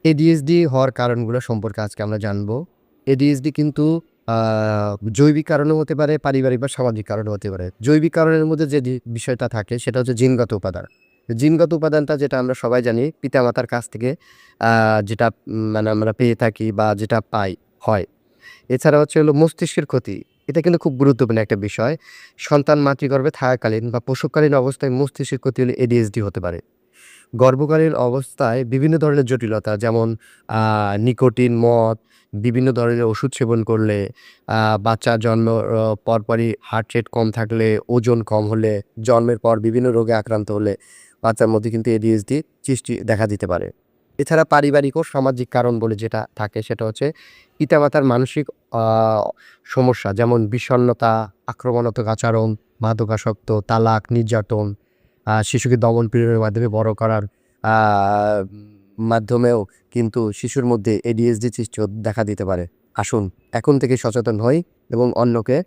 ADSD হওয়ার কারণগুলো সম্পর্কে আজকে আমরা জানবো। এডিএসডি কিন্তু আ জৈবিক কারণেও হতে পারে, পারিবারিক বা সামাজিক কারণেও হতে পারে। জৈবিক কারণের মধ্যে যে বিষয়টা থাকে সেটা হচ্ছে জিনগত উপাদান। জিনগত উপাদানটা যেটা আমরা সবাই জানি পিতামাতার কাছ থেকে আ যেটা মানে আমরা পেয়ে থাকি বা যেটা পাই হয়। এছাড়া হচ্ছে হলো মস্তিষ্কের ক্ষতি। এটা কিন্তু খুব গুরুত্বপূর্ণ একটা বিষয়। সন্তান মাতৃগর্ভে থাকাকালীন বা প্রসবকালীন অবস্থায় মস্তিষ্কের ক্ষতি হলে এডিএসডি হতে পারে। গর্ভকালীন অবস্থায় বিভিন্ন ধরনের জটিলতা যেমন আ নিকোটিন, মদ, বিভিন্ন ধরনের ওষুধ সেবন করলে, বাচ্চা জন্ম পরপরই হার্ট রেট কম থাকলে, ওজন কম হলে, জন্মের পর বিভিন্ন রোগে আক্রান্ত হলে বাচ্চার মধ্যে কিন্তু এডিএইচডি সৃষ্টি দেখা দিতে পারে। এছাড়া পারিবারিক ও সামাজিক কারণ বলে যেটা থাকে সেটা হচ্ছে পিতামাতার মানসিক আ সমস্যা যেমন বিষণ্ণতা, আক্রমণাত্মক আচরণ, মাদকাসক্ত, তালাক, নির্যাতন, শিশুকে দমন-পীড়নের মাধ্যমে বড় করার আ মাধ্যমেও কিন্তু শিশুর মধ্যে ADHD সৃষ্টি দেখা দিতে পারে। আসুন এখন থেকে সচেতন হই এবং অন্যকে